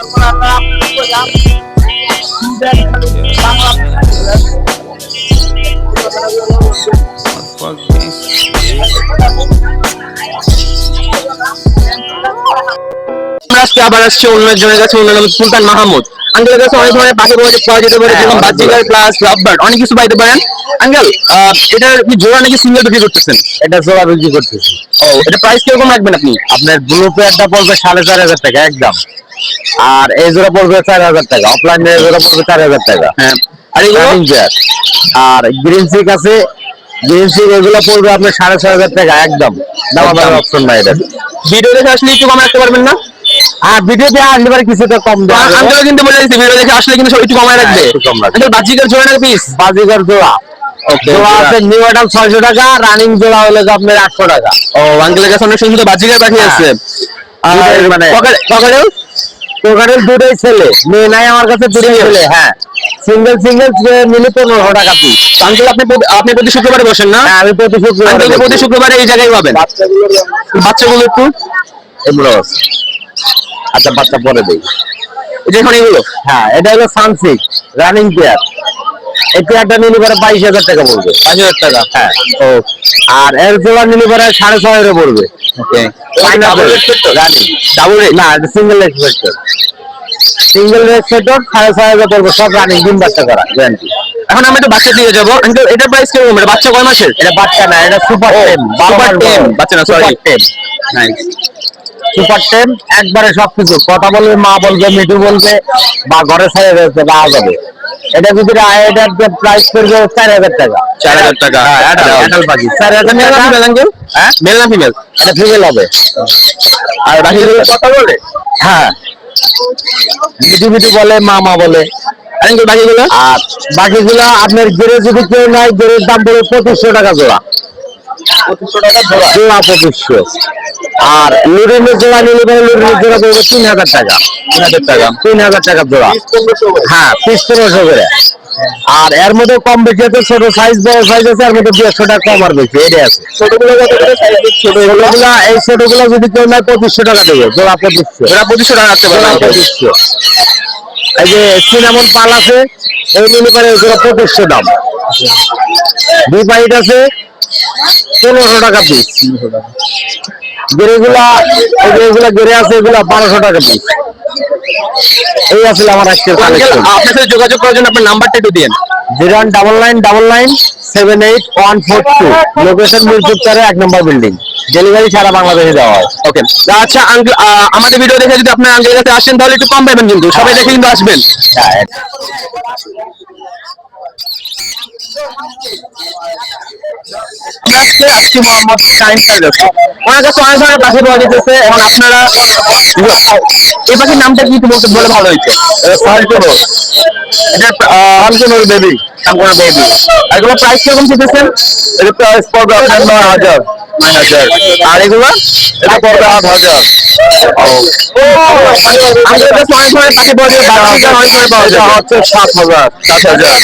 আজকে আবার আসছে অন্য একজনের কাছে, অন্য নাম সুলতান মাহমুদ। আঙ্কেলের কাছে অনেক ধরনের পাখি পাওয়া যেতে পারে, যেমন বাজিগার প্লাস লাভবার্ড, অনেক কিছু পাইতে পারেন। আঙ্কেল, এটার কি জোড়া নাকি সিঙ্গেল বিক্রি করতেছেন? এটা জোড়া বিক্রি করতেছি। ও, এটা প্রাইস কিরকম রাখবেন আপনি? আপনার ব্লু পেয়ারটা পড়বে 4,500 টাকা একদম, আর এই জোড়া পড়বে 4,000 টাকা, অফলাইন জোড়া পড়বে 4,000 টাকা। হ্যাঁ, আর এগুলো আর গ্রিন চিক আছে, গ্রিন চিক এগুলো পড়বে আপনার 6,500 টাকা একদম, দামাদার অপশন নাই। এটা ভিডিও দেখে আসলে একটু কম রাখতে পারবেন না? আর ভিডিওতে আসলে পারে কিছুটা কম দেওয়া যাবে। আঙ্কেল কিন্তু বলে দিচ্ছি, ভিডিও দেখে আসলে কিন্তু একটু কমায় রাখবে। একটু কম রাখবে। আঙ্কেল, বাজিগার জোড়া নাকি পিস? বাজিগার জোড়া, জোড়া আছে নিউ অ্যাডাল 600 টাকা, রানিং জোড়া হলে আপনার 800 টাকা। ও, আঙ্কেলের কাছে অনেক সুন্দর বাজিগার পাখি আছে। আর মানে পকেটেল টোকারের দুটোই ছেলে, মেয়ে নাই আমার কাছে, দুটোই ছেলে। হ্যাঁ, সিঙ্গেল সিঙ্গেল মিলে 1500 টাকা পিস। আঙ্কেল, আপনি প্রতি শুক্রবারে বসেন না? হ্যাঁ, আমি প্রতি শুক্রবারে প্রতি শুক্রবারে এই জায়গায় পাবেন। বাচ্চাগুলো একটু এগুলো আছে। আচ্ছা, বাচ্চা পরে দেই। দেখুন এগুলো। হ্যাঁ, এটা হলো সানসিক রানিং পেয়ার। এই পেয়ারটা নিলে পরে 22,000 টাকা পড়বে। 5,000 টাকা। হ্যাঁ, ও আর এর জোড়া নিলে পরে 6,500 পড়বে। ওকে, রানিং ডাবল রেট? না, এটা সিঙ্গেল এক্সপেক্টর, সিঙ্গেল রেক্সেটর 6,500 পড়বে, সব রানিং, 3 বাচ্চা করা গ্যারান্টি। এখন আমি একটু বাচ্চা দিয়ে যাবো। আঙ্কেল, এটার প্রাইস কিরকম? এটা বাচ্চা কয় মাসের? এটা বাচ্চা না, এটা সুপার টেম। সুপার টেম বাচ্চা না, সরি। টেম, নাইস। সুপার টেম একবারে সবকিছু কথা বলবে, মা বলবে, মিঠু বলবে, বা ঘরে ছেড়ে রয়েছে বা যাবে। এটা যদি এটার প্রাইস করবে 4,000 টাকা। 4,000 টাকা। অ্যাডাল পাখি 4,000 মেল না টাকা। Female uncle? হ্যাঁ, মেল না ফিমেল? এটা ফিমেল হবে। আর বাকিগুলো কথা বলে? হ্যাঁ, মিঠু মিঠু বলে, মা মা বলে। আঙ্কেল, বাকিগুলো? আর বাকিগুলো আপনার গেড়ে যদি কেউ নাই, গেড়ের দাম পড়বে 2,500 টাকা জোড়া। 2,500 টাকা জোড়া? জোড়া 2,500। আর লুরিনের জোড়া নিলে পরে লুরিনের জোড়া পড়বে 3,000 টাকা। 3,000 টাকা? 3,000 টাকা জোড়া। হ্যাঁ, পিস 1500 করে। আর এর মধ্যে কম বেশি আছে, ছোট সাইজ বড় সাইজ আছে, এর মধ্যে 200 টাকা কম আর বেশি এটাই আছে। ছোটগুলো কত করে সাইজ? ছোটগুলা, এই ছোটগুলো যদি কেউ নেয় 2,500 টাকা দেবে, জোড়া 2,500। জোড়া 2,500 টাকা রাখতে জোড়া পারবেন? 2,500। এই যে সিনামন পাল আছে, এই নিলে পরে জোড়া 2,500 দাম। দুই পাইট আছে 1,500 টাকা পিস। গেরেগুলা, এই যে এগুলা গেরে আছে, এগুলা 1,200 টাকা পিস। এই আসলে আমার আজকের কালেকশন। আপনার সাথে যোগাযোগ করার জন্য আপনার নাম্বারটা একটু দিন। 01999 লোকেশন মিরপুর 4 1 নম্বর বিল্ডিং। ডেলিভারি সারা বাংলাদেশে দেওয়া হয়। ওকে, আচ্ছা আঙ্কেল, আমাদের ভিডিও দেখে যদি আপনার আঙ্কেলের কাছে আসেন তাহলে একটু কম পাবেন, কিন্তু সবাই দেখে কিন্তু আসবেন। হ্যাঁ, আমরা আজকে আসছি মোহাম্মদ শাহিন স্যারের কাছে। ওনার কাছে অনেক ধরনের পাখি পাওয়া যেতেছে। এখন আপনারা এই পাখির নামটা কি একটু বলে ভালো হয়েছে? ফাল্কোনোর, এটা ফাল্কোনোর বেবি। আপনার বেবি। আর এগুলো প্রাইস কিরকম চেয়েছেন? এটা প্রাইস পড়বে আপনার 9,000। 9,000। আর এগুলো? এটা পড়বে 8,000। আমাদের কাছে অনেক ধরনের পাখি পাওয়া যায়, বাচ্চা অনেক ধরনের পাওয়া এটা যায়। হচ্ছে 7,000। 7,000।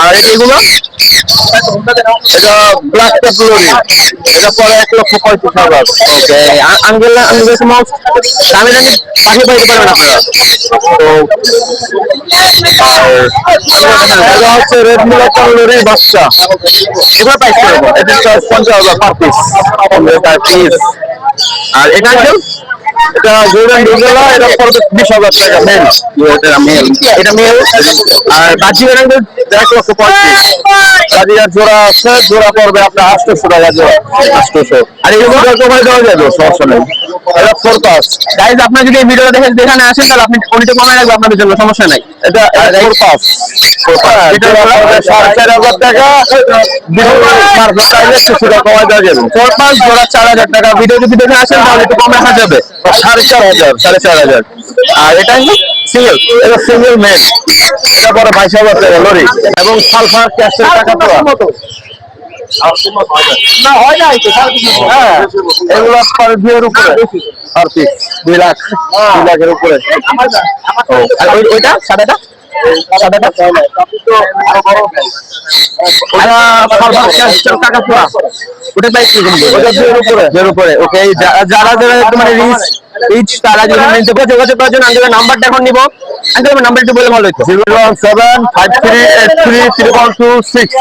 আর এটা এটা ব্ল্যাক টেপলোরি, এটা পরে 1,35,000। ওকে, আঙ্কেল, আমাদের কাছে দামি দামি পাখি পাইতে পারবেন আপনারা। তো এটা হচ্ছে রেড মিলার লরি বাচ্চা। এবার প্রাইস কিরকম? এটা 50,000 পার পিস। Per piece. আর এটা আঙ্কেল? এটা গোল্ডেন ডিজেলা, এটা পড়বে 20,000 টাকা মেল। এটা মেল। এটা মেল। আর বাজিগার আঙ্কেল? 1,35,000। বাজিগার জোড়া আছে, জোড়া পড়বে আপনার 800 টাকা জোড়া। 800। আর এগুলো কমাই দেওয়া যাবে, সমস্যা নেই। এটা ফোরকাস। গাইজ, আপনারা যদি এই ভিডিওটা দেখে যেখানে আসেন তাহলে আপনি অনেকটা কমায় রাখবেন আপনাদের জন্য, সমস্যা নাই। এটা ফোরকাস। এটা পড়বে 4,500 টাকা। চাইলে কিছুটা কমাই দেওয়া যাবে। ফোরপাস জোড়া 4,000 টাকা। ভিডিও যদি দেখে আসেন তাহলে একটু কম রাখা যাবে। 4,500। 4,500। আর এটা সিঙ্গেল? এটা সিঙ্গেল মেল, এটা পরে 22,000 টাকা লরি, এবং সালফার ক্যাশের টাকা দেওয়া। না, হয় না তো। হ্যাঁ, এগুলো পার ভিউর উপরে আর পিস 2 লাখ, 2 লাখের উপরে। আর ওইটা সাদাটা? সাদাটা ওটা সালফার ক্যাশের টাকা দেওয়া। ওটা প্রাইস কিরকম? ওটা ভিউর উপরে। এর উপরে। ওকে, যারা যারা একটু মানে রিচ ইচ তারা যদি নিতে যোগাযোগ করার জন্য আঙ্কেলের নাম্বারটা এখন নিব। আঙ্কেল আমার নাম্বার একটু বলে ভালো হতো। 01753833126